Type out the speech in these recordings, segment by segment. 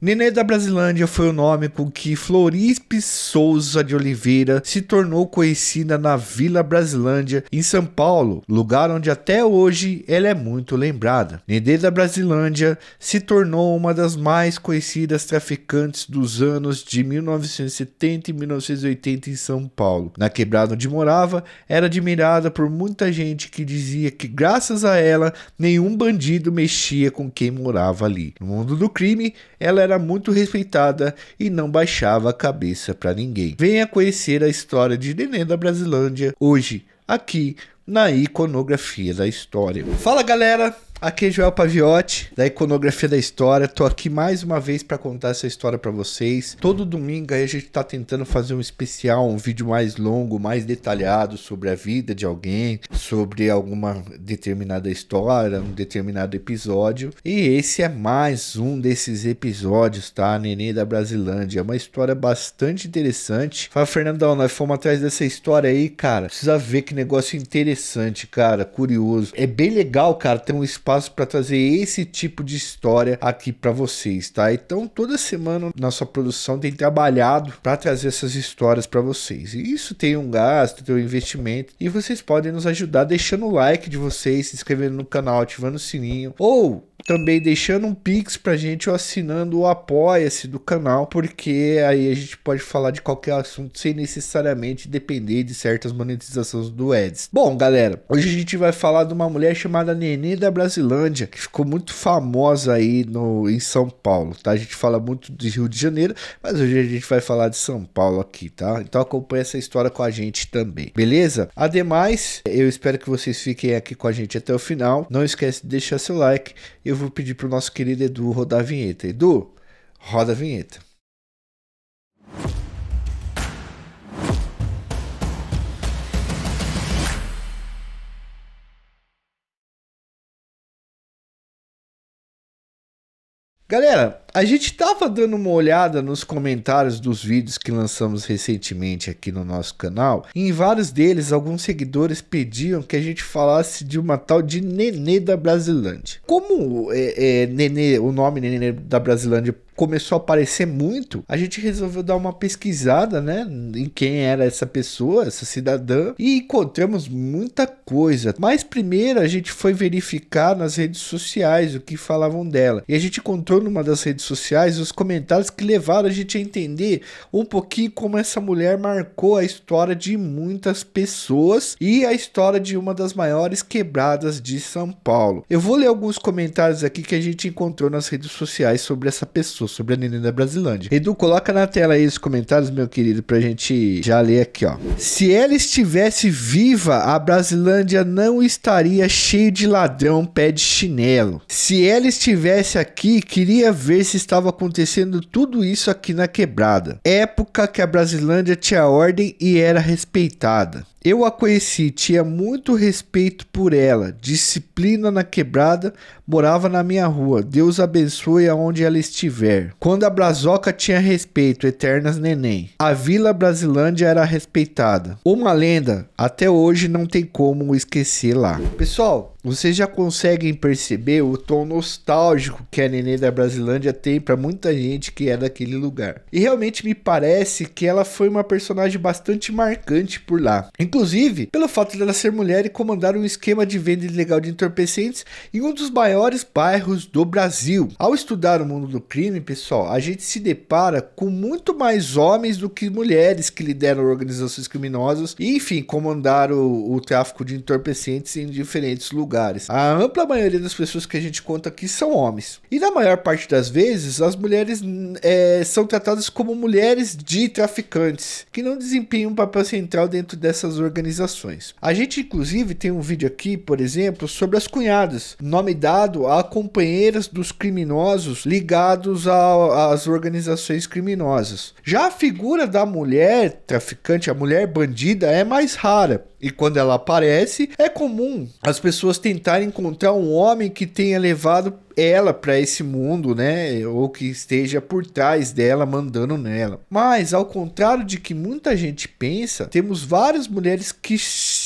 Nenê da Brasilândia foi o nome com que Floripe Souza de Oliveira se tornou conhecida na Vila Brasilândia, em São Paulo, lugar onde até hoje ela é muito lembrada. Nenê da Brasilândia se tornou uma das mais conhecidas traficantes dos anos de 1970 e 1980 em São Paulo. Na quebrada onde morava, era admirada por muita gente que dizia que graças a ela, nenhum bandido mexia com quem morava ali. No mundo do crime, ela era muito respeitada e não baixava a cabeça para ninguém. Venha conhecer a história de Nenê da Brasilândia hoje, aqui na Iconografia da História. Fala galera, aqui é Joel Paviotti da Iconografia da História. Tô aqui mais uma vez para contar essa história para vocês. Todo domingo aí a gente tá tentando fazer um especial, um vídeo mais longo, mais detalhado sobre a vida de alguém, sobre alguma determinada história, um determinado episódio. E esse é mais um desses episódios, tá? Nenê da Brasilândia. É uma história bastante interessante. Fala, Fernandão, nós fomos atrás dessa história aí, cara. Precisa ver que negócio interessante, cara. Curioso. É bem legal, cara, ter um espaço para trazer esse tipo de história aqui para vocês, tá? Então toda semana nossa produção tem trabalhado para trazer essas histórias para vocês. E isso tem um gasto, tem um investimento, e vocês podem nos ajudar deixando o like de vocês, se inscrevendo no canal, ativando o sininho, ou também deixando um pix pra gente ou assinando o apoia-se do canal, porque aí a gente pode falar de qualquer assunto sem necessariamente depender de certas monetizações do Ads. Bom, galera, hoje a gente vai falar de uma mulher chamada Nenê da Brasilândia, que ficou muito famosa aí em São Paulo, tá? A gente fala muito de Rio de Janeiro, mas hoje a gente vai falar de São Paulo aqui, tá? Então acompanha essa história com a gente também, beleza? Ademais, eu espero que vocês fiquem aqui com a gente até o final. Não esquece de deixar seu like. Eu vou pedir pro nosso querido Edu rodar a vinheta. Edu, roda a vinheta. Galera, a gente tava dando uma olhada nos comentários dos vídeos que lançamos recentemente aqui no nosso canal, e em vários deles alguns seguidores pediam que a gente falasse de uma tal de Nenê da Brasilândia. Como Nenê, o nome Nenê da Brasilândia começou a aparecer muito, a gente resolveu dar uma pesquisada, né, em quem era essa pessoa, essa cidadã, e encontramos muita coisa. Mas primeiro a gente foi verificar nas redes sociais o que falavam dela, e a gente encontrou numa das redes sociais os comentários que levaram a gente a entender um pouquinho como essa mulher marcou a história de muitas pessoas e a história de uma das maiores quebradas de São Paulo. Eu vou ler alguns comentários aqui que a gente encontrou nas redes sociais sobre essa pessoa, sobre a Nenê da Brasilândia. Edu, coloca na tela aí os comentários, meu querido, pra gente já ler aqui, ó. Se ela estivesse viva, a Brasilândia não estaria cheio de ladrão pé de chinelo. Se ela estivesse aqui, queria ver se estava acontecendo tudo isso aqui na quebrada. Época que a Brasilândia tinha ordem e era respeitada. Eu a conheci, tinha muito respeito por ela, disciplina na quebrada, morava na minha rua, Deus abençoe aonde ela estiver. Quando a Brazoca tinha respeito, eternas neném. A Vila Brasilândia era respeitada. Uma lenda, até hoje não tem como esquecer lá. Pessoal, vocês já conseguem perceber o tom nostálgico que a Nenê da Brasilândia tem para muita gente que é daquele lugar. E realmente me parece que ela foi uma personagem bastante marcante por lá. Inclusive, pelo fato dela ser mulher e comandar um esquema de venda ilegal de entorpecentes em um dos maiores bairros do Brasil. Ao estudar o mundo do crime, pessoal, a gente se depara com muito mais homens do que mulheres que lideram organizações criminosas e, enfim, comandaram o tráfico de entorpecentes em diferentes lugares. A ampla maioria das pessoas que a gente conta aqui são homens. E na maior parte das vezes, as mulheres são tratadas como mulheres de traficantes, que não desempenham um papel central dentro dessas organizações. A gente inclusive tem um vídeo aqui, por exemplo, sobre as cunhadas, nome dado a companheiras dos criminosos ligados às organizações criminosas. Já a figura da mulher traficante, a mulher bandida, é mais rara. E quando ela aparece, é comum as pessoas tentarem encontrar um homem que tenha levado ela para esse mundo, né? Ou que esteja por trás dela, mandando nela. Mas, ao contrário de que muita gente pensa, temos várias mulheres que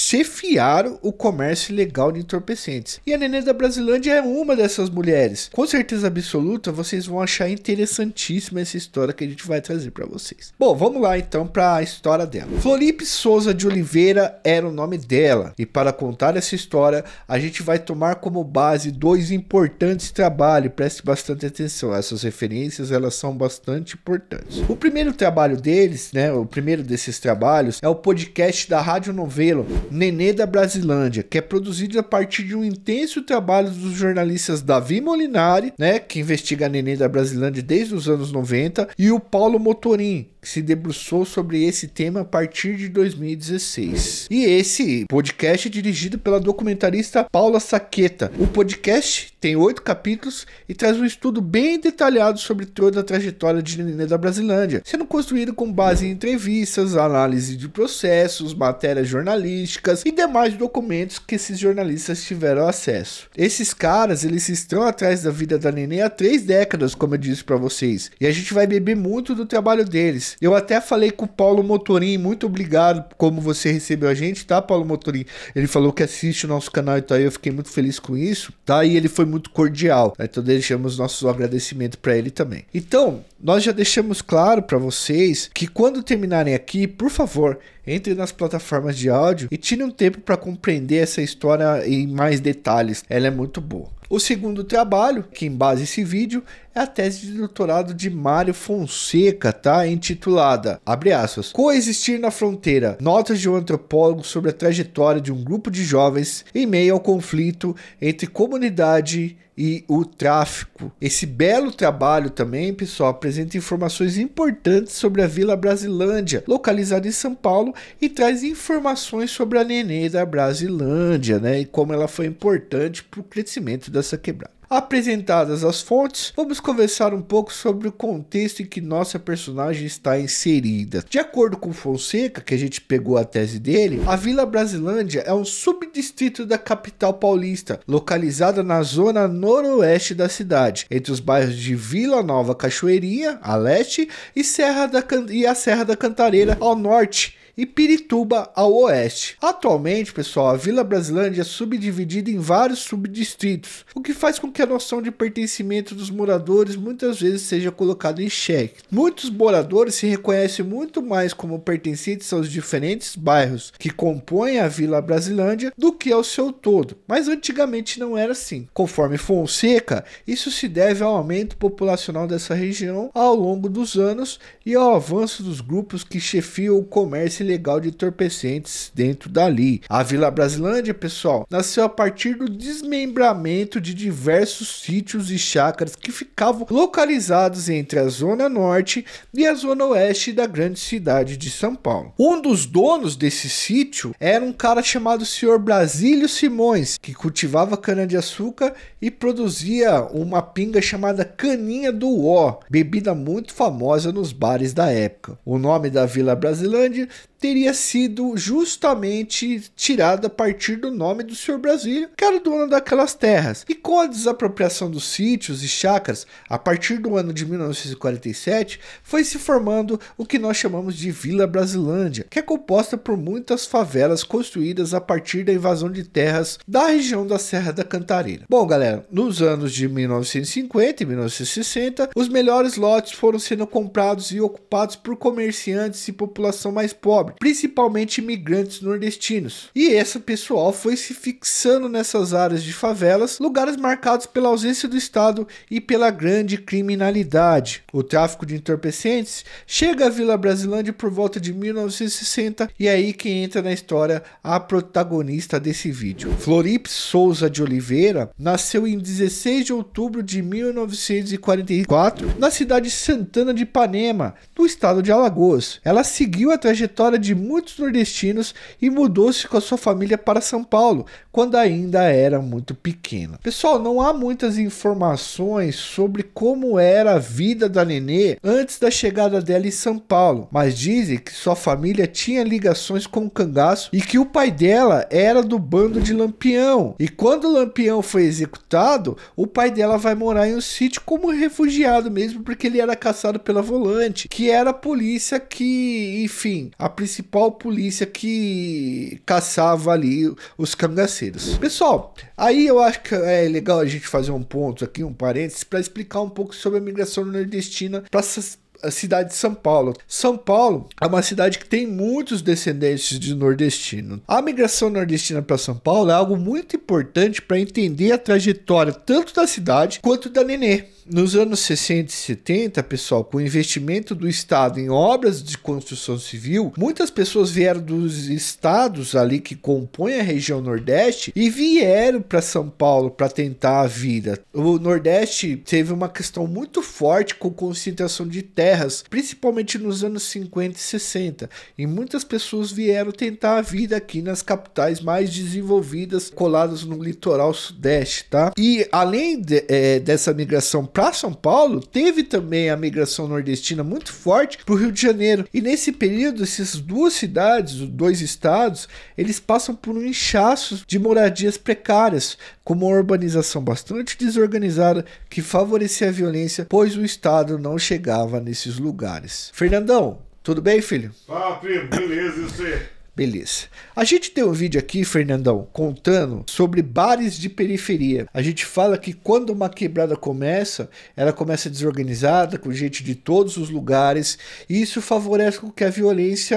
chefiaram o comércio ilegal de entorpecentes. E a Nenê da Brasilândia é uma dessas mulheres. Com certeza absoluta, vocês vão achar interessantíssima essa história que a gente vai trazer para vocês. Bom, vamos lá então para a história dela. Floripe Souza de Oliveira era o nome dela. E para contar essa história, a gente vai tomar como base dois importantes trabalhos. Preste bastante atenção, essas referências elas são bastante importantes. O primeiro trabalho deles, né, o primeiro desses trabalhos é o podcast da Rádio Novelo, Nenê da Brasilândia, que é produzido a partir de um intenso trabalho dos jornalistas Davi Molinari, né, que investiga a Nenê da Brasilândia desde os anos 90, e o Paulo Motorim, que se debruçou sobre esse tema a partir de 2016. E esse podcast é dirigido pela documentarista Paula Saqueta. O podcast tem 8 capítulos e traz um estudo bem detalhado sobre toda a trajetória de Nenê da Brasilândia, sendo construído com base em entrevistas, análise de processos, matérias jornalísticas e demais documentos que esses jornalistas tiveram acesso. Esses caras, eles estão atrás da vida da Nenê há 3 décadas, como eu disse para vocês, e a gente vai beber muito do trabalho deles. Eu até falei com o Paulo Motorim, muito obrigado como você recebeu a gente, tá, Paulo Motorim? Ele falou que assiste o nosso canal e tá aí, eu fiquei muito feliz com isso, tá? E ele foi muito cordial, então deixamos nossos agradecimentos para ele também. Então, nós já deixamos claro para vocês que quando terminarem aqui, por favor, entre nas plataformas de áudio e tire um tempo para compreender essa história em mais detalhes, ela é muito boa. O segundo trabalho, que embasa esse vídeo, é a tese de doutorado de Mário Fonseca, tá? Intitulada, abre aspas, Coexistir na Fronteira, notas de um antropólogo sobre a trajetória de um grupo de jovens em meio ao conflito entre comunidade e o tráfico. Esse belo trabalho também, pessoal, apresenta informações importantes sobre a Vila Brasilândia, localizada em São Paulo, e traz informações sobre a Nenê da Brasilândia, né? E como ela foi importante para o crescimento dessa quebrada. Apresentadas as fontes, vamos conversar um pouco sobre o contexto em que nossa personagem está inserida. De acordo com Fonseca, que a gente pegou a tese dele, a Vila Brasilândia é um subdistrito da capital paulista, localizada na zona noroeste da cidade, entre os bairros de Vila Nova Cachoeirinha, a leste, e a Serra da Cantareira, ao norte, e Pirituba ao oeste. Atualmente, pessoal, a Vila Brasilândia é subdividida em vários subdistritos, o que faz com que a noção de pertencimento dos moradores muitas vezes seja colocada em xeque. Muitos moradores se reconhecem muito mais como pertencentes aos diferentes bairros que compõem a Vila Brasilândia do que ao seu todo, mas antigamente não era assim. Conforme Fonseca, isso se deve ao aumento populacional dessa região ao longo dos anos e ao avanço dos grupos que chefiam o comércio ilegal de entorpecentes dentro dali. A Vila Brasilândia, pessoal, nasceu a partir do desmembramento de diversos sítios e chácaras que ficavam localizados entre a zona norte e a zona oeste da grande cidade de São Paulo. Um dos donos desse sítio era um cara chamado Sr. Brasílio Simões, que cultivava cana-de-açúcar e produzia uma pinga chamada Caninha do Ó, bebida muito famosa nos bares da época. O nome da Vila Brasilândia teria sido justamente tirado a partir do nome do Sr. Brasílio, que era o dono daquelas terras. E com a desapropriação dos sítios e chácaras, a partir do ano de 1947, foi se formando o que nós chamamos de Vila Brasilândia, que é composta por muitas favelas construídas a partir da invasão de terras da região da Serra da Cantareira. Bom, galera, nos anos de 1950 e 1960, os melhores lotes foram sendo comprados e ocupados por comerciantes e população mais pobre, principalmente imigrantes nordestinos. E esse pessoal foi se fixando nessas áreas de favelas, lugares marcados pela ausência do Estado e pela grande criminalidade. O tráfico de entorpecentes chega à Vila Brasilândia por volta de 1960 e é aí que entra na história a protagonista desse vídeo. Floripe Souza de Oliveira nasceu em 16 de outubro de 1944 na cidade de Santana de Ipanema, no estado de Alagoas. Ela seguiu a trajetória de muitos nordestinos e mudou-se com a sua família para São Paulo, quando ainda era muito pequena. Pessoal, não há muitas informações sobre como era a vida da Nenê antes da chegada dela em São Paulo, mas dizem que sua família tinha ligações com o cangaço e que o pai dela era do bando de Lampião. E quando Lampião foi executado, o pai dela vai morar em um sítio como refugiado mesmo, porque ele era caçado pela Volante, que era a polícia que, enfim, a principal polícia que caçava ali os cangaceiros. Pessoal, aí eu acho que é legal a gente fazer um ponto aqui, um parênteses, para explicar um pouco sobre a migração nordestina para a cidade de São Paulo. São Paulo é uma cidade que tem muitos descendentes de nordestino. A migração nordestina para São Paulo é algo muito importante para entender a trajetória tanto da cidade quanto da Nenê. Nos anos 60 e 70, pessoal, com o investimento do Estado em obras de construção civil, muitas pessoas vieram dos estados ali que compõem a região Nordeste e vieram para São Paulo para tentar a vida. O Nordeste teve uma questão muito forte com concentração de terras, principalmente nos anos 50 e 60. E muitas pessoas vieram tentar a vida aqui nas capitais mais desenvolvidas, coladas no litoral sudeste, tá? E além dessa migração para São Paulo, teve também a migração nordestina muito forte para o Rio de Janeiro. E nesse período, essas duas cidades, os dois estados, eles passam por um inchaço de moradias precárias, com uma urbanização bastante desorganizada que favorecia a violência, pois o Estado não chegava nesses lugares. Fernandão, tudo bem, filho? Fala, primo, beleza, e você? Beleza. A gente tem um vídeo aqui, Fernandão, contando sobre bares de periferia. A gente fala que quando uma quebrada começa, ela começa desorganizada, com gente de todos os lugares, e isso favorece com que a violência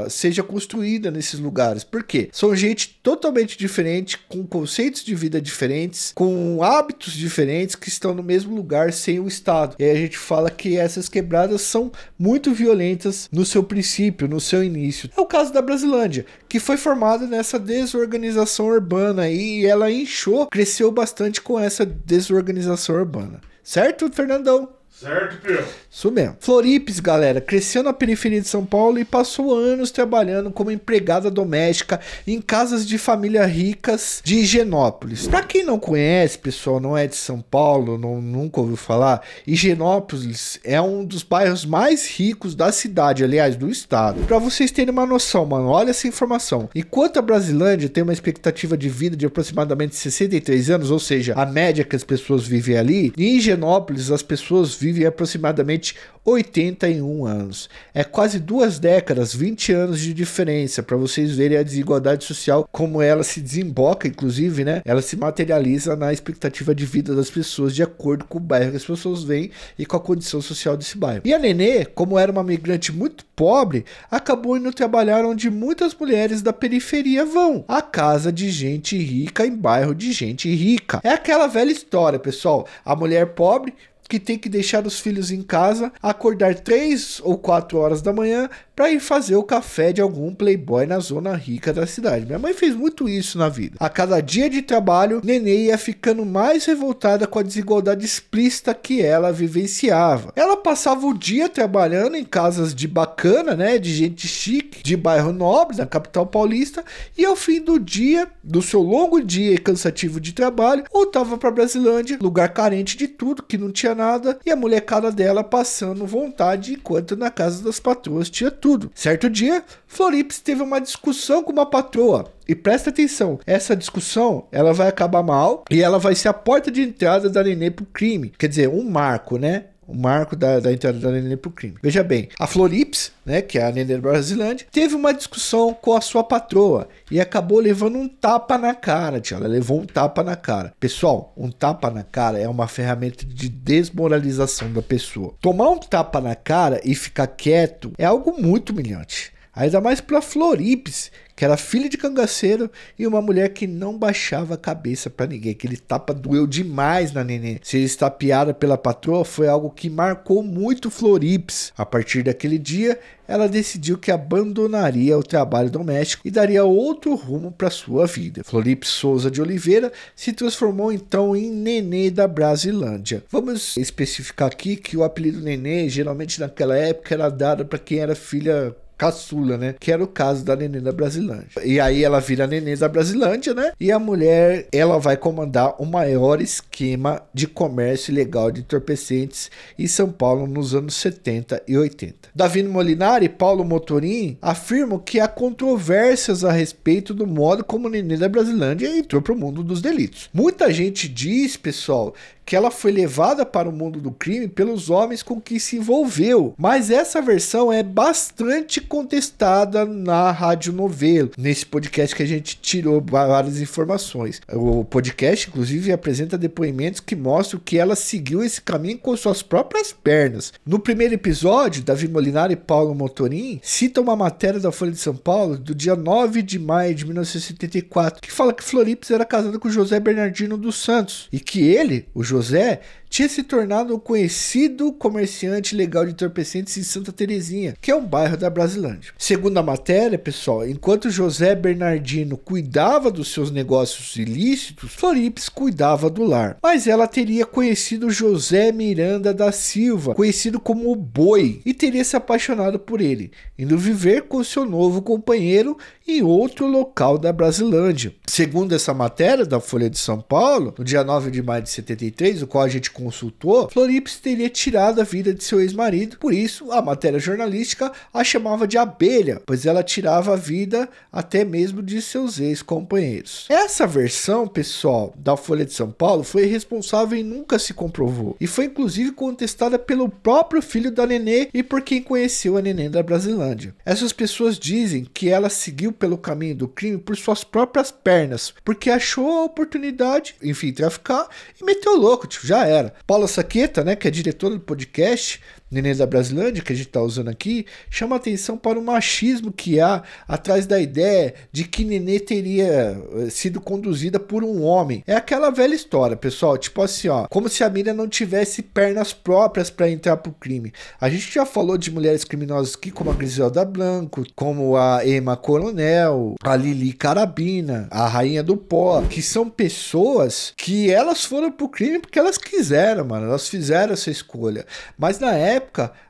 seja construída nesses lugares. Por quê? São gente totalmente diferente, com conceitos de vida diferentes, com hábitos diferentes, que estão no mesmo lugar sem o Estado. E aí a gente fala que essas quebradas são muito violentas no seu princípio, no seu início. É o caso da Brasilândia, que foi formada nessa desorganização urbana e ela inchou, cresceu bastante com essa desorganização urbana. Certo, Fernandão? Certo, primo. Isso mesmo. Floripes, galera, cresceu na periferia de São Paulo e passou anos trabalhando como empregada doméstica em casas de família ricas de Higienópolis. Pra quem não conhece, pessoal, não é de São Paulo, nunca ouviu falar, Higienópolis é um dos bairros mais ricos da cidade, aliás, do estado. Pra vocês terem uma noção, mano, olha essa informação. Enquanto a Brasilândia tem uma expectativa de vida de aproximadamente 63 anos, ou seja, a média que as pessoas vivem ali, em Higienópolis as pessoas vivem aproximadamente 81 anos. É quase 2 décadas, 20 anos de diferença, para vocês verem a desigualdade social, como ela se desemboca, inclusive, né? Ela se materializa na expectativa de vida das pessoas de acordo com o bairro que as pessoas vêm e com a condição social desse bairro. E a Nenê, como era uma migrante muito pobre, acabou indo trabalhar onde muitas mulheres da periferia vão, a casa de gente rica em bairro de gente rica. É aquela velha história, pessoal. A mulher pobre que tem que deixar os filhos em casa, acordar 3 ou 4 horas da manhã para ir fazer o café de algum playboy na zona rica da cidade. Minha mãe fez muito isso na vida. A cada dia de trabalho, Nenê ia ficando mais revoltada com a desigualdade explícita que ela vivenciava. Ela passava o dia trabalhando em casas de bacana, né, de gente chique, de bairro nobre, na capital paulista, e ao fim do dia, do seu longo dia e cansativo de trabalho, voltava para Brasilândia, lugar carente de tudo, que não tinha nada, e a molecada dela passando vontade, enquanto na casa das patroas tinha tudo. Certo dia, Floripes teve uma discussão com uma patroa. E presta atenção, essa discussão, ela vai acabar mal e ela vai ser a porta de entrada da Nenê pro crime. Quer dizer, um marco, né? O marco da entrada da Nenê pro crime. Veja bem, a Floripes, né, que é a Nenê da Brasilândia, teve uma discussão com a sua patroa e acabou levando um tapa na cara, tia. Ela levou um tapa na cara. Pessoal, um tapa na cara é uma ferramenta de desmoralização da pessoa. Tomar um tapa na cara e ficar quieto é algo muito humilhante. Ainda mais pra Floripes, que era filha de cangaceiro e uma mulher que não baixava a cabeça pra ninguém. Aquele tapa doeu demais na Nenê. Ser estapeada pela patroa foi algo que marcou muito Floripes. A partir daquele dia, ela decidiu que abandonaria o trabalho doméstico e daria outro rumo para sua vida. Floripes Souza de Oliveira se transformou então em Nenê da Brasilândia. Vamos especificar aqui que o apelido Nenê, geralmente naquela época, era dado para quem era filha caçula, né? Que era o caso da Nenê da Brasilândia. E aí ela vira a Nenê da Brasilândia, né? E a mulher, ela vai comandar o maior esquema de comércio ilegal de entorpecentes em São Paulo nos anos 70 e 80. Davino Molinari e Paulo Motorim afirmam que há controvérsias a respeito do modo como Nenê da Brasilândia entrou para o mundo dos delitos. Muita gente diz, pessoal, que ela foi levada para o mundo do crime pelos homens com que se envolveu. Mas essa versão é bastante contestada na radionovela, nesse podcast que a gente tirou várias informações. O podcast, inclusive, apresenta depoimentos que mostram que ela seguiu esse caminho com suas próprias pernas. No primeiro episódio, Davi Molinari e Paulo Motorim citam uma matéria da Folha de São Paulo do dia 9 de maio de 1974, que fala que Floripes era casada com José Bernardino dos Santos e que ele, o José, tinha se tornado um conhecido comerciante legal de entorpecentes em Santa Terezinha, que é um bairro da Brasilândia. Segundo a matéria, pessoal, enquanto José Bernardino cuidava dos seus negócios ilícitos, Floripes cuidava do lar. Mas ela teria conhecido José Miranda da Silva, conhecido como o Boi, e teria se apaixonado por ele, indo viver com seu novo companheiro em outro local da Brasilândia. Segundo essa matéria da Folha de São Paulo, no dia 9 de maio de 73, o qual a gente consultou, Floripes teria tirado a vida de seu ex-marido, por isso a matéria jornalística a chamava de abelha, pois ela tirava a vida até mesmo de seus ex-companheiros. Essa versão, pessoal, da Folha de São Paulo foi responsável e nunca se comprovou, e foi inclusive contestada pelo próprio filho da Nenê e por quem conheceu a Nenê da Brasilândia. Essas pessoas dizem que ela seguiu pelo caminho do crime por suas próprias pernas, porque achou a oportunidade, enfim, traficar e meteu o louco, tipo, já era. Paula Saqueta, né, que é diretora do podcast Nenê da Brasilândia, que a gente tá usando aqui, chama atenção para o machismo que há atrás da ideia de que Nenê teria sido conduzida por um homem. É aquela velha história, pessoal, tipo assim, ó, como se a Miriam não tivesse pernas próprias para entrar pro crime. A gente já falou de mulheres criminosas aqui, como a Griselda Blanco, como a Emma Coronel, a Lili Carabina, a Rainha do Pó, que são pessoas que elas foram pro crime porque elas quiseram, mano, elas fizeram essa escolha. Mas na época,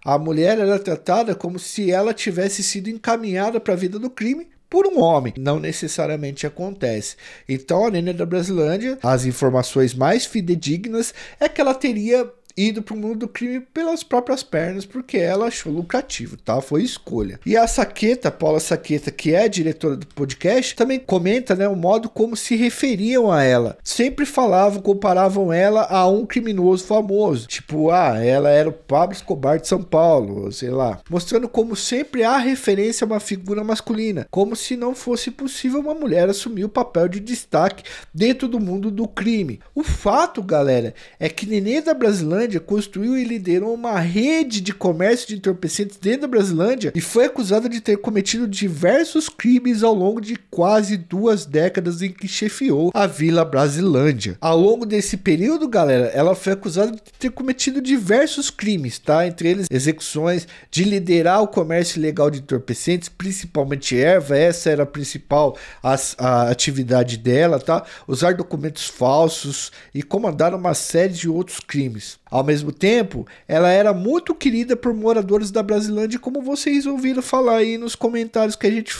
a mulher era tratada como se ela tivesse sido encaminhada para a vida do crime por um homem. Não necessariamente acontece. Então, a Nenê da Brasilândia, as informações mais fidedignas é que ela teria ido para o mundo do crime pelas próprias pernas, porque ela achou lucrativo, tá? Foi escolha. E a Saqueta, Paula Saqueta, que é a diretora do podcast, também comenta, né, o modo como se referiam a ela. Sempre falavam, comparavam ela a um criminoso famoso. Tipo, ela era o Pablo Escobar de São Paulo, sei lá. Mostrando como sempre há referência a uma figura masculina. Como se não fosse possível uma mulher assumir o papel de destaque dentro do mundo do crime. O fato, galera, é que Nenê da Brasilândia construiu e liderou uma rede de comércio de entorpecentes dentro da Brasilândia e foi acusada de ter cometido diversos crimes ao longo de quase 2 décadas em que chefiou a Vila Brasilândia. Ao longo desse período, galera, ela foi acusada de ter cometido diversos crimes, tá? Entre eles, execuções, de liderar o comércio ilegal de entorpecentes, principalmente erva, essa era a principal a atividade dela, tá? Usar documentos falsos e comandar uma série de outros crimes. Ao mesmo tempo, ela era muito querida por moradores da Brasilândia, como vocês ouviram falar aí nos comentários que a gente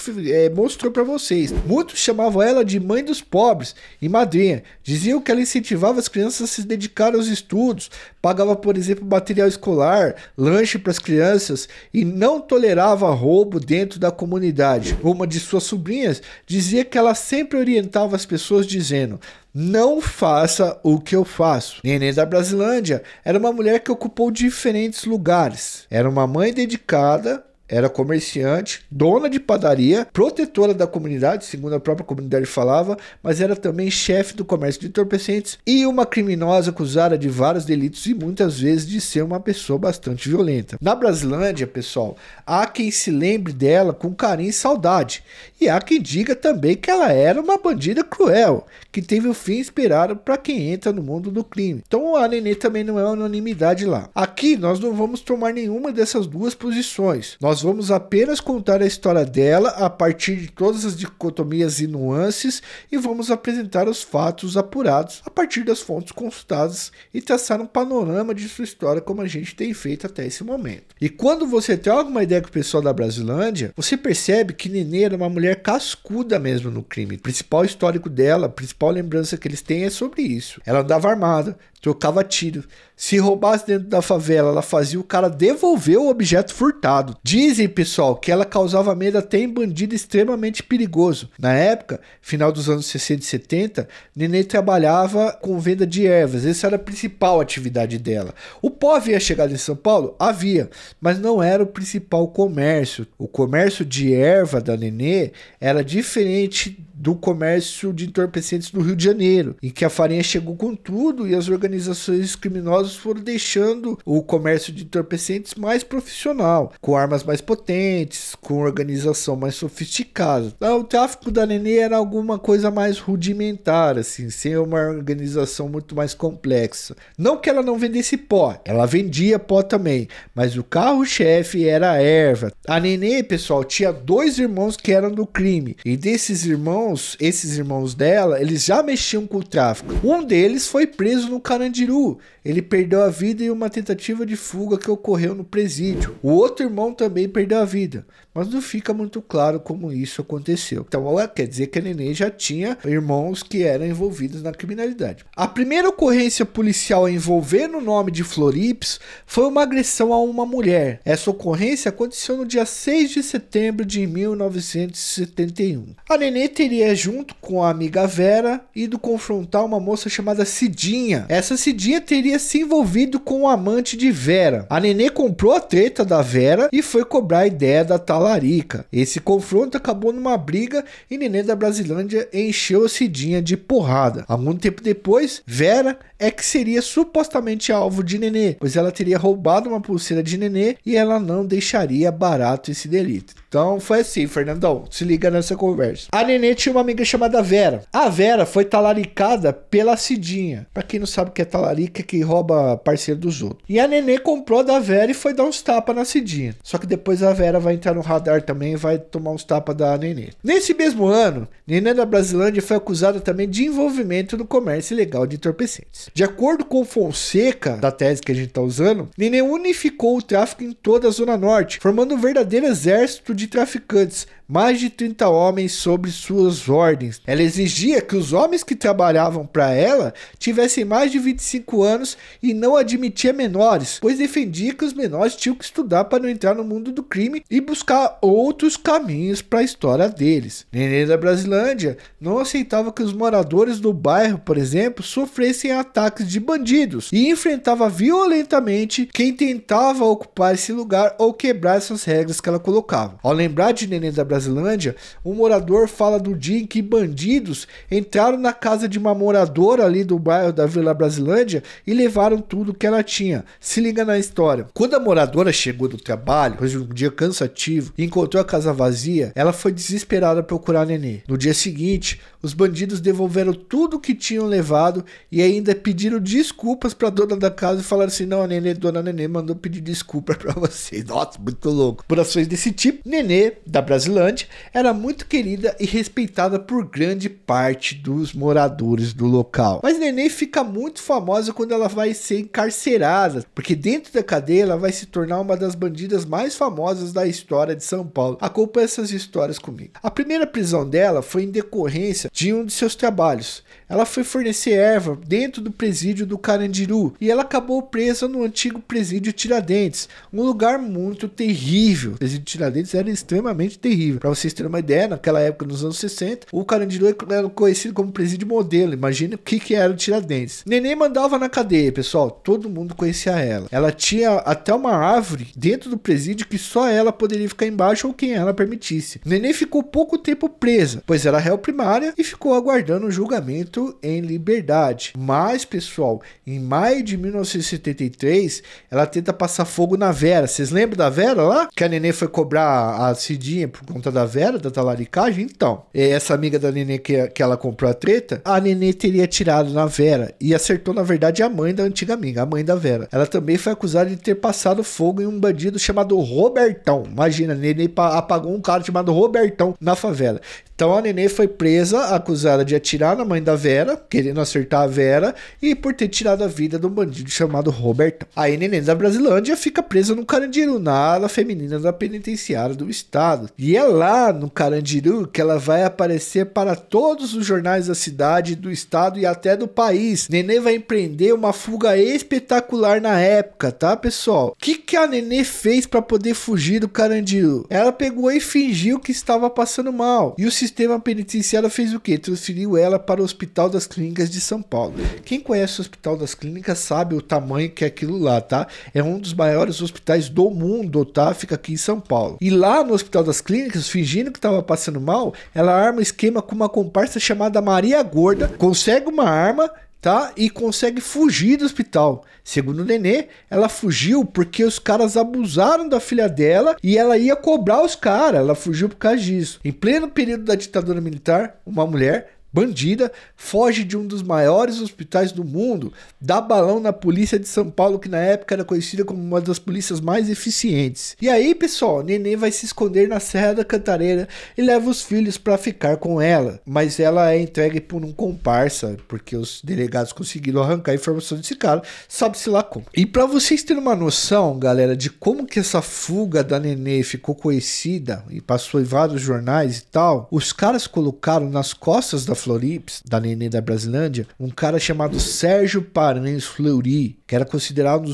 mostrou para vocês. Muitos chamavam ela de mãe dos pobres e madrinha. Diziam que ela incentivava as crianças a se dedicar aos estudos, pagava, por exemplo, material escolar, lanche para as crianças e não tolerava roubo dentro da comunidade. Uma de suas sobrinhas dizia que ela sempre orientava as pessoas dizendo: não faça o que eu faço. Nenê da Brasilândia era uma mulher que ocupou diferentes lugares. Era uma mãe dedicada, era comerciante, dona de padaria, protetora da comunidade, segundo a própria comunidade falava, mas era também chefe do comércio de entorpecentes e uma criminosa acusada de vários delitos e muitas vezes de ser uma pessoa bastante violenta. Na Brasilândia, pessoal, há quem se lembre dela com carinho e saudade, e há quem diga também que ela era uma bandida cruel, que teve o fim esperado para quem entra no mundo do crime. Então a Nenê também não é unanimidade lá. Aqui nós não vamos tomar nenhuma dessas duas posições. Nós vamos apenas contar a história dela a partir de todas as dicotomias e nuances e vamos apresentar os fatos apurados a partir das fontes consultadas e traçar um panorama de sua história como a gente tem feito até esse momento. E quando você troca uma ideia com o pessoal da Brasilândia, você percebe que Nenê era uma mulher cascuda mesmo no crime. O principal histórico dela, a principal lembrança que eles têm é sobre isso. Ela andava armada, trocava tiro. Se roubasse dentro da favela, ela fazia o cara devolver o objeto furtado. Dizem, pessoal, que ela causava medo até em bandido extremamente perigoso. Na época, final dos anos 60 e 70, Nenê trabalhava com venda de ervas. Essa era a principal atividade dela. O pó havia chegado em São Paulo? Havia, mas não era o principal comércio. O comércio de erva da Nenê era diferente do comércio de entorpecentes do Rio de Janeiro, em que a farinha chegou com tudo e as organizações criminosas foram deixando o comércio de entorpecentes mais profissional, com armas mais potentes, com organização mais sofisticada. O tráfico da Nenê era alguma coisa mais rudimentar, assim, sem uma organização muito mais complexa. Não que ela não vendesse pó, ela vendia pó também, mas o carro-chefe era a erva. A Nenê, pessoal, tinha 2 irmãos que eram do crime, e desses irmãos, esses irmãos dela, eles já mexiam com o tráfico. Um deles foi preso no Carandiru. Ele perdeu a vida em uma tentativa de fuga que ocorreu no presídio. O outro irmão também perdeu a vida, mas não fica muito claro como isso aconteceu. Então, quer dizer que a Nenê já tinha irmãos que eram envolvidos na criminalidade. A primeira ocorrência policial envolvendo o nome de Florips foi uma agressão a uma mulher. Essa ocorrência aconteceu no dia 6 de setembro de 1971. A Nenê teria, junto com a amiga Vera, ido confrontar uma moça chamada Cidinha. Essa Cidinha teria se envolvido com o amante de Vera. A Nenê comprou a treta da Vera e foi cobrar a ideia da talarica. Esse confronto acabou numa briga e Nenê da Brasilândia encheu a Cidinha de porrada. Algum tempo depois, Vera é que seria supostamente alvo de Nenê, pois ela teria roubado uma pulseira de Nenê e ela não deixaria barato esse delito. Então foi assim, Fernandão, se liga nessa conversa. A Nenê tinha uma amiga chamada Vera. A Vera foi talaricada pela Cidinha. Pra quem não sabe o que é talarica, é que rouba parceiro dos outros. E a Nenê comprou da Vera e foi dar uns tapas na Cidinha. Só que depois a Vera vai entrar no radar também e vai tomar uns tapas da Nenê. Nesse mesmo ano, Nenê da Brasilândia foi acusada também de envolvimento no comércio ilegal de entorpecentes. De acordo com Fonseca, da tese que a gente tá usando, Nenê unificou o tráfico em toda a Zona Norte, formando um verdadeiro exército de traficantes, mais de 30 homens sob suas ordens. Ela exigia que os homens que trabalhavam para ela tivessem mais de 25 anos e não admitia menores, pois defendia que os menores tinham que estudar para não entrar no mundo do crime e buscar outros caminhos para a história deles. Nenê da Brasilândia não aceitava que os moradores do bairro, por exemplo, sofressem ataques de bandidos e enfrentava violentamente quem tentava ocupar esse lugar ou quebrar essas regras que ela colocava. Ao lembrar de Nenê da Brasilândia, um morador fala do dia em que bandidos entraram na casa de uma moradora ali do bairro da Vila Brasilândia e levaram tudo que ela tinha. Se liga na história. Quando a moradora chegou do trabalho, depois de um dia cansativo, e encontrou a casa vazia, ela foi desesperada procurar a Nenê. No dia seguinte, os bandidos devolveram tudo que tinham levado e ainda pediram desculpas para a dona da casa e falaram assim: não, dona Nenê mandou pedir desculpa para vocês. Nossa, muito louco. Por ações desse tipo, Nenê da Brasilândia era muito querida e respeitada por grande parte dos moradores do local. Mas Nenê fica muito famosa quando ela vai ser encarcerada, porque dentro da cadeia ela vai se tornar uma das bandidas mais famosas da história de São Paulo. Acompanhe essas histórias comigo. A primeira prisão dela foi em decorrência de um de seus trabalhos. Ela foi fornecer erva dentro do presídio do Carandiru e ela acabou presa no antigo presídio Tiradentes, um lugar muito terrível. O presídio Tiradentes era extremamente terrível. Para vocês terem uma ideia, naquela época, nos anos 60, o Carandiru era conhecido como presídio modelo. Imagina o que era o Tiradentes. Nenê mandava na cadeia, pessoal. Todo mundo conhecia ela. Ela tinha até uma árvore dentro do presídio que só ela poderia ficar embaixo ou quem ela permitisse. Nenê ficou pouco tempo presa, pois era réu primária e ficou aguardando o julgamento em liberdade. Mas, pessoal, em maio de 1973, ela tenta passar fogo na Vera. Vocês lembram da Vera lá? Que a Nenê foi cobrar a Cidinha por conta da Vera, da talaricagem? Então, essa amiga da Nenê que ela comprou a treta, a Nenê teria atirado na Vera e acertou, na verdade, a mãe da antiga amiga, a mãe da Vera. Ela também foi acusada de ter passado fogo em um bandido chamado Robertão. Imagina, a Nenê apagou um cara chamado Robertão na favela. Então a Nenê foi presa, acusada de atirar na mãe da Vera, querendo acertar a Vera, e por ter tirado a vida de um bandido chamado Roberto. Aí Nenê da Brasilândia fica presa no Carandiru, na ala feminina da penitenciária do estado. E é lá no Carandiru que ela vai aparecer para todos os jornais da cidade, do estado e até do país. Nenê vai empreender uma fuga espetacular na época, tá, pessoal? O que a Nenê fez para poder fugir do Carandiru? Ela pegou e fingiu que estava passando mal. E o sistema penitenciário fez o quê? Transferiu ela para o Hospital das Clínicas de São Paulo. Quem conhece o Hospital das Clínicas sabe o tamanho que é aquilo lá, tá? É um dos maiores hospitais do mundo, tá? Fica aqui em São Paulo. E lá no Hospital das Clínicas, fingindo que estava passando mal, ela arma um esquema com uma comparsa chamada Maria Gorda, consegue uma arma, tá? E consegue fugir do hospital. Segundo o Nenê, ela fugiu porque os caras abusaram da filha dela e ela ia cobrar os caras. Ela fugiu por causa disso. Em pleno período da ditadura militar, uma mulher bandida foge de um dos maiores hospitais do mundo, dá balão na polícia de São Paulo, que na época era conhecida como uma das polícias mais eficientes. E aí, pessoal, Nenê vai se esconder na Serra da Cantareira e leva os filhos para ficar com ela, mas ela é entregue por um comparsa, porque os delegados conseguiram arrancar a informação desse cara, sabe-se lá como. E para vocês terem uma noção, galera, de como que essa fuga da Nenê ficou conhecida e passou em vários jornais e tal, os caras colocaram nas costas da Florips, da Nenê da Brasilândia, um cara chamado Sérgio Paranhos Fleury, que era considerado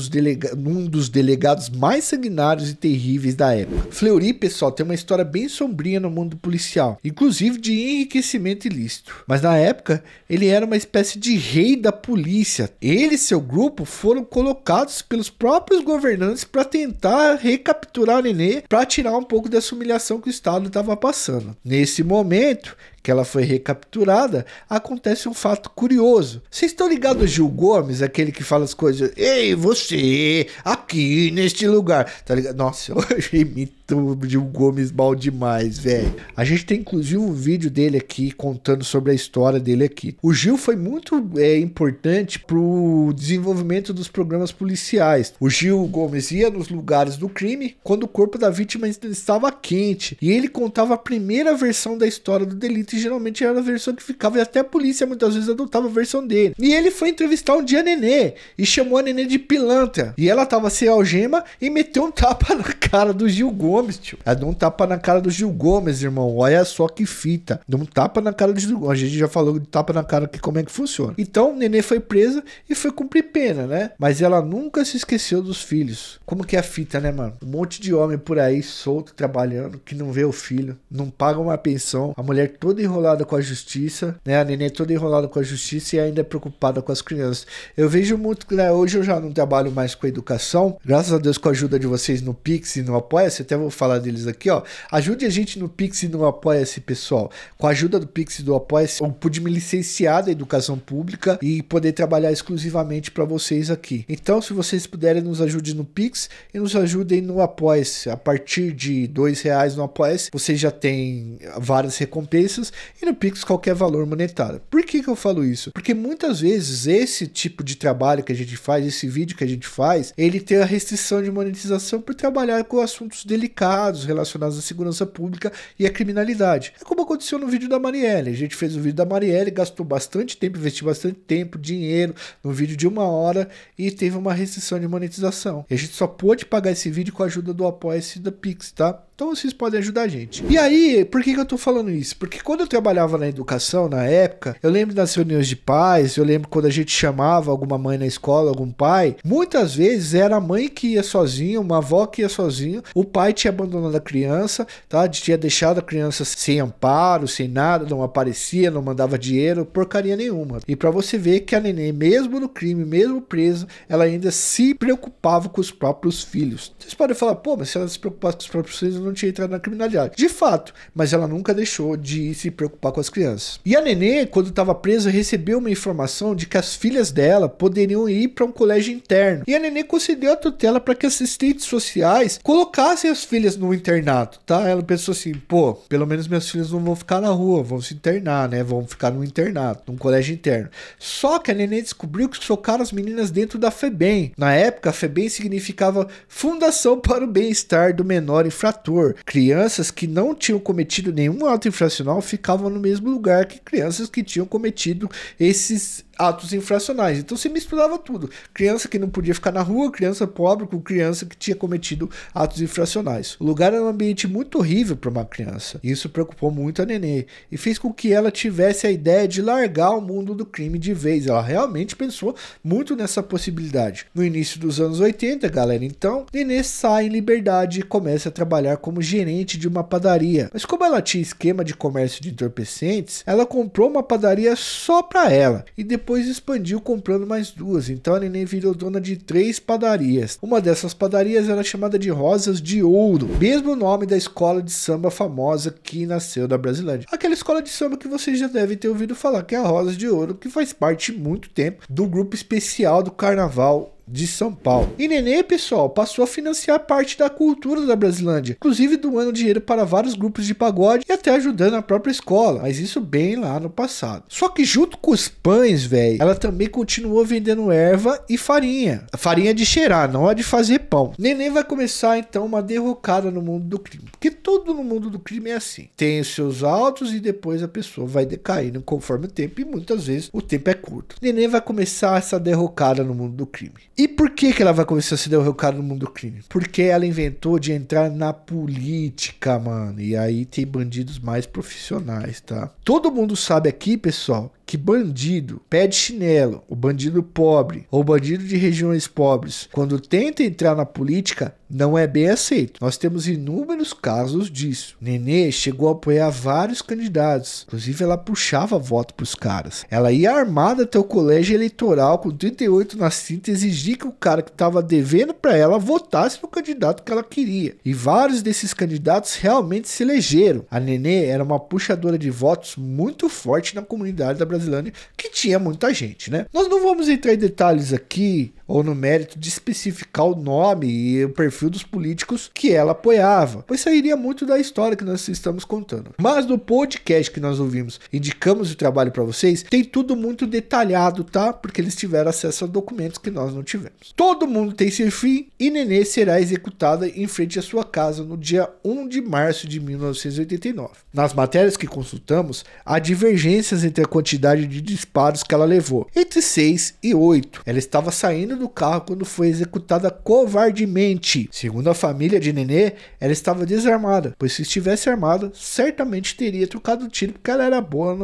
um dos delegados mais sanguinários e terríveis da época. Fleury, pessoal, tem uma história bem sombria no mundo policial, inclusive de enriquecimento ilícito. Mas na época, ele era uma espécie de rei da polícia. Ele e seu grupo foram colocados pelos próprios governantes para tentar recapturar a Nenê, para tirar um pouco dessa humilhação que o Estado estava passando. Nesse momento que ela foi recapturada, acontece um fato curioso. Vocês estão ligados ao Gil Gomes, aquele que fala as coisas, ei, você, aqui neste lugar, tá ligado? Nossa, eu imito o Gil Gomes mal demais, velho. A gente tem inclusive um vídeo dele aqui, contando sobre a história dele aqui. O Gil foi muito importante pro desenvolvimento dos programas policiais. O Gil Gomes ia nos lugares do crime, quando o corpo da vítima estava quente, e ele contava a primeira versão da história do delito, e geralmente era a versão que ficava, e até a polícia muitas vezes adotava a versão dele. E ele foi entrevistar um dia a Nenê e chamou a Nenê de pilantra, e ela tava sem algema e meteu um tapa na cara do Gil Gomes, tio. Ela deu um tapa na cara do Gil Gomes, irmão. Olha só que fita. Deu um tapa na cara do Gil Gomes. A gente já falou de tapa na cara, que como é que funciona. Então, Nenê foi presa e foi cumprir pena, né? Mas ela nunca se esqueceu dos filhos. Como que é a fita, né, mano? Um monte de homem por aí, solto, trabalhando, que não vê o filho, não paga uma pensão, a mulher toda enrolada com a justiça, né? A Nenê toda enrolada com a justiça e ainda é preocupada com as crianças. Eu vejo muito, né? Hoje eu já não trabalho mais com educação, graças a Deus, com a ajuda de vocês no Pix e no Apoia-se, até vou falar deles aqui, ó. Ajude a gente no Pix e no Apoia-se, pessoal. Com a ajuda do Pix e do Apoia-se, eu pude me licenciar da educação pública e poder trabalhar exclusivamente para vocês aqui. Então, se vocês puderem, nos ajude no Pix e nos ajudem no Apoia-se. A partir de R$2 no Apoia-se, vocês já têm várias recompensas, e no Pix qualquer valor monetário. Por que eu falo isso? Porque muitas vezes esse tipo de trabalho que a gente faz, esse vídeo que a gente faz, ele tem a restrição de monetização por trabalhar com assuntos delicados relacionados à segurança pública e à criminalidade. É como aconteceu no vídeo da Marielle. A gente fez o vídeo da Marielle, gastou bastante tempo, investiu bastante tempo, dinheiro, no vídeo de 1 hora, e teve uma restrição de monetização. E a gente só pôde pagar esse vídeo com a ajuda do Apoia-se da Pix, tá? Então vocês podem ajudar a gente. E aí, por que eu tô falando isso? Porque quando eu trabalhava na educação, na época, eu lembro das reuniões de pais, eu lembro quando a gente chamava alguma mãe na escola, algum pai, muitas vezes era a mãe que ia sozinha, uma avó que ia sozinha, o pai tinha abandonado a criança, tá? Tinha deixado a criança sem amparo, sem nada, não aparecia, não mandava dinheiro, porcaria nenhuma. E pra você ver que a Nenê, mesmo no crime, mesmo presa, ela ainda se preocupava com os próprios filhos. Vocês podem falar, pô, mas se ela se preocupasse com os próprios filhos, não tinha entrado na criminalidade. De fato, mas ela nunca deixou de se preocupar com as crianças. E a Nenê, quando estava presa, recebeu uma informação de que as filhas dela poderiam ir para um colégio interno. E a Nenê concedeu a tutela para que assistentes sociais colocassem as filhas no internato, tá? Ela pensou assim, pô, pelo menos minhas filhas não vão ficar na rua, vão se internar, né? Vão ficar no internato, num colégio interno. Só que a Nenê descobriu que socaram as meninas dentro da FEBEM. Na época, a FEBEM significava Fundação para o Bem-Estar do Menor Infrator. setor, crianças que não tinham cometido nenhum ato infracional ficavam no mesmo lugar que crianças que tinham cometido esses atos infracionais. Então você misturava tudo. Criança que não podia ficar na rua, criança pobre com criança que tinha cometido atos infracionais. O lugar era um ambiente muito horrível para uma criança. Isso preocupou muito a Nenê e fez com que ela tivesse a ideia de largar o mundo do crime de vez. Ela realmente pensou muito nessa possibilidade. No início dos anos 80, galera, então, Nenê sai em liberdade e começa a trabalhar como gerente de uma padaria. Mas como ela tinha esquema de comércio de entorpecentes, ela comprou uma padaria só para ela e depois expandiu comprando mais duas. Então a Nenê virou dona de 3 padarias. Uma dessas padarias era chamada de Rosas de Ouro, mesmo nome da escola de samba famosa que nasceu da Brasilândia. Aquela escola de samba que vocês já devem ter ouvido falar, que é a Rosas de Ouro, que faz parte muito tempo do grupo especial do Carnaval de São Paulo. E Nenê, pessoal, passou a financiar parte da cultura da Brasilândia, inclusive doando dinheiro para vários grupos de pagode e até ajudando a própria escola, mas isso bem lá no passado. Só que junto com os pães, velho, ela também continuou vendendo erva e farinha. A farinha de cheirar, não a de fazer pão. Nenê vai começar então uma derrocada no mundo do crime, porque todo no mundo do crime é assim. Tem os seus altos e depois a pessoa vai decaindo conforme o tempo e muitas vezes o tempo é curto. Nenê vai começar essa derrocada no mundo do crime. E por que ela vai começar a se derrocar no mundo do crime? Porque ela inventou de entrar na política, mano. E aí tem bandidos mais profissionais, tá? Todo mundo sabe aqui, pessoal, que bandido pé de chinelo, o bandido pobre ou bandido de regiões pobres, quando tenta entrar na política, não é bem aceito. Nós temos inúmeros casos disso. Nenê chegou a apoiar vários candidatos, inclusive ela puxava voto pros caras. Ela ia armada até o colégio eleitoral com 38 na cinta, exigir que o cara que estava devendo para ela votasse no candidato que ela queria. E vários desses candidatos realmente se elegeram. A Nenê era uma puxadora de votos muito forte na comunidade da Brasilândia, que tinha muita gente, né? Nós não vamos entrar em detalhes aqui ou no mérito de especificar o nome e o perfil dos políticos que ela apoiava, pois sairia muito da história que nós estamos contando. Mas no podcast que nós ouvimos, indicamos o trabalho para vocês, tem tudo muito detalhado, tá? Porque eles tiveram acesso a documentos que nós não tivemos. Todo mundo tem seu fim e Nenê será executada em frente à sua casa no dia 1 de março de 1989. Nas matérias que consultamos, há divergências entre a quantidade de disparos que ela levou, entre 6 e 8. Ela estava saindo do carro quando foi executada covardemente. Segundo a família de Nenê, ela estava desarmada, pois se estivesse armada, certamente teria trocado tiro, porque ela era boa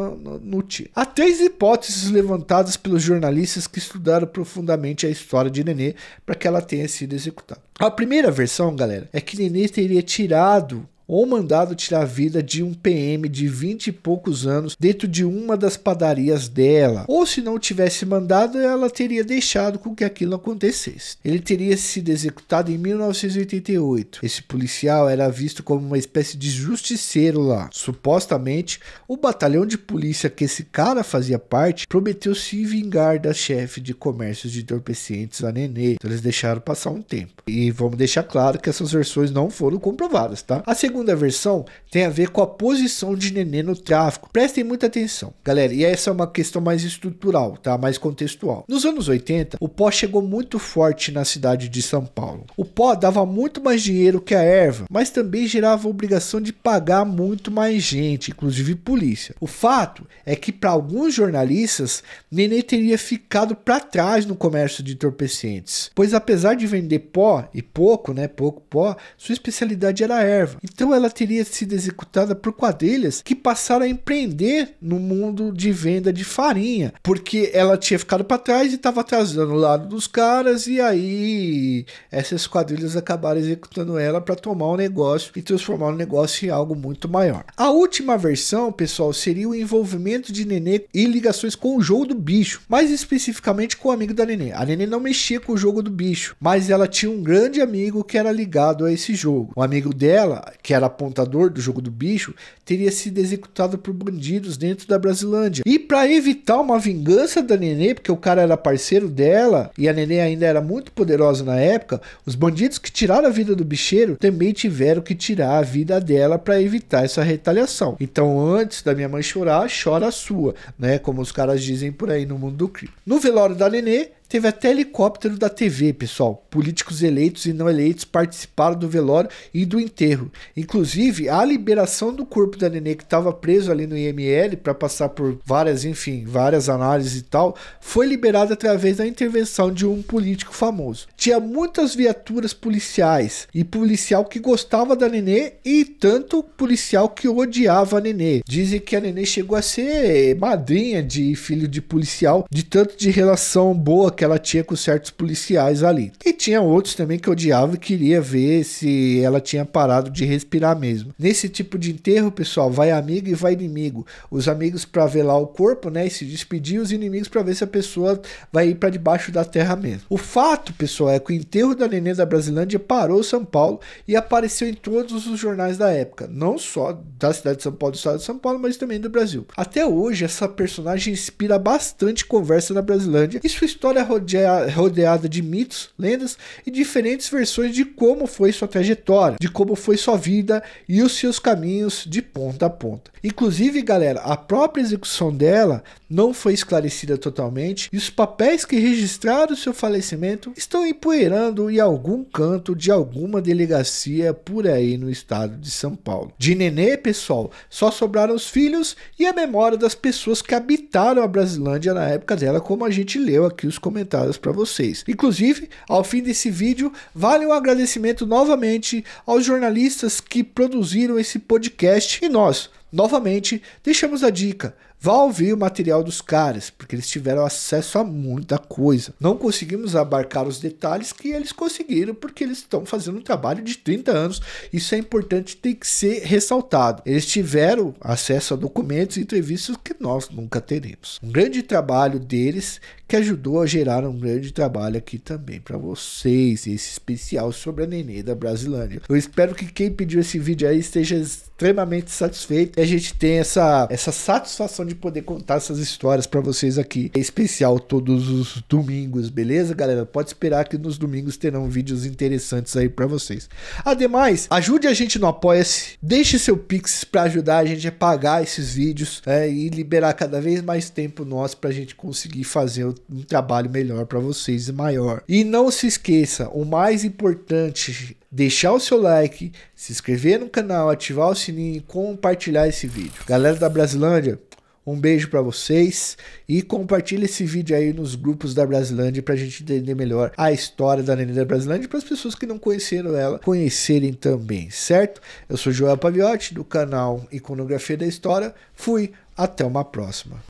no tiro. Há 3 hipóteses levantadas pelos jornalistas que estudaram profundamente a história de Nenê para que ela tenha sido executada. A primeira versão, galera, é que Nenê teria tirado ou mandado tirar a vida de um PM de 20 e poucos anos dentro de uma das padarias dela. Ou se não tivesse mandado, ela teria deixado com que aquilo acontecesse. Ele teria sido executado em 1988. Esse policial era visto como uma espécie de justiceiro lá. Supostamente, o batalhão de polícia que esse cara fazia parte prometeu se vingar da chefe de comércio de entorpecentes, a Nenê. Então eles deixaram passar um tempo. E vamos deixar claro que essas versões não foram comprovadas, tá? A segunda versão tem a ver com a posição de Nenê no tráfico. Prestem muita atenção, galera, e essa é uma questão mais estrutural, tá? Mais contextual. Nos anos 80, o pó chegou muito forte na cidade de São Paulo. O pó dava muito mais dinheiro que a erva, mas também gerava a obrigação de pagar muito mais gente, inclusive polícia. O fato é que para alguns jornalistas, Nenê teria ficado para trás no comércio de entorpecentes, pois apesar de vender pó e pouco pó, sua especialidade era a erva. Então ela teria sido executada por quadrilhas que passaram a empreender no mundo de venda de farinha, porque ela tinha ficado para trás e estava atrasando o lado dos caras, e aí essas quadrilhas acabaram executando ela para tomar o negócio e transformar o negócio em algo muito maior. A última versão, pessoal, seria o envolvimento de Nenê e ligações com o jogo do bicho, mais especificamente com o amigo da Nenê. A Nenê não mexia com o jogo do bicho, mas ela tinha um grande amigo que era ligado a esse jogo. O amigo dela, que era apontador do jogo do bicho, teria sido executado por bandidos dentro da Brasilândia. E para evitar uma vingança da Nenê, porque o cara era parceiro dela e a Nenê ainda era muito poderosa na época, os bandidos que tiraram a vida do bicheiro também tiveram que tirar a vida dela para evitar essa retaliação. Então, antes da minha mãe chorar, chora a sua, né? Como os caras dizem por aí no mundo do crime. No velório da Nenê, Teve até helicóptero da TV, pessoal. Políticos eleitos e não eleitos participaram do velório e do enterro. Inclusive, a liberação do corpo da Nenê, que estava preso ali no IML para passar por várias análises e tal, foi liberada através da intervenção de um político famoso. Tinha muitas viaturas policiais e policial que gostava da Nenê e tanto policial que odiava a Nenê. Dizem que a Nenê chegou a ser madrinha de filho de policial, de tanto de relação boa que ela tinha com certos policiais ali. E tinha outros também que odiavam e queria ver se ela tinha parado de respirar mesmo. Nesse tipo de enterro, pessoal, vai amigo e vai inimigo. Os amigos para velar o corpo, né, e se despedir, os inimigos para ver se a pessoa vai ir para debaixo da terra mesmo. O fato, pessoal, é que o enterro da Nenê da Brasilândia parou São Paulo e apareceu em todos os jornais da época, não só da cidade de São Paulo, do estado de São Paulo, mas também do Brasil. Até hoje, essa personagem inspira bastante conversa na Brasilândia e sua história é rodeada de mitos, lendas e diferentes versões de como foi sua trajetória, de como foi sua vida e os seus caminhos de ponta a ponta. Inclusive, galera, a própria execução dela não foi esclarecida totalmente e os papéis que registraram seu falecimento estão empoeirando em algum canto de alguma delegacia por aí no estado de São Paulo. De Nenê, pessoal, só sobraram os filhos e a memória das pessoas que habitaram a Brasilândia na época dela, como a gente leu aqui os comentários para vocês. Inclusive, ao fim desse vídeo, vale um agradecimento novamente aos jornalistas que produziram esse podcast e nós, novamente, deixamos a dica. Vá ouvir o material dos caras, porque eles tiveram acesso a muita coisa. Não conseguimos abarcar os detalhes que eles conseguiram, porque eles estão fazendo um trabalho de 30 anos. Isso é importante, tem que ser ressaltado. Eles tiveram acesso a documentos e entrevistas que nós nunca teremos. Um grande trabalho deles que ajudou a gerar um grande trabalho aqui também para vocês, esse especial sobre a Nenê da Brasilândia. Eu espero que quem pediu esse vídeo aí esteja extremamente satisfeito e a gente tem essa satisfação de poder contar essas histórias para vocês aqui. É especial todos os domingos, beleza, galera? Pode esperar que nos domingos terão vídeos interessantes aí para vocês. Ademais, ajude a gente no Apoia-se, deixe seu Pix para ajudar a gente a pagar esses vídeos e liberar cada vez mais tempo nosso para a gente conseguir fazer um trabalho melhor para vocês e maior. E não se esqueça, o mais importante, deixar o seu like, se inscrever no canal, ativar o sininho e compartilhar esse vídeo. Galera da Brasilândia, um beijo para vocês e compartilhe esse vídeo aí nos grupos da Brasilândia pra gente entender melhor a história da Nenê da Brasilândia e para as pessoas que não conheceram ela conhecerem também, certo? Eu sou Joel Paviotti do canal Iconografia da História. Fui, até uma próxima.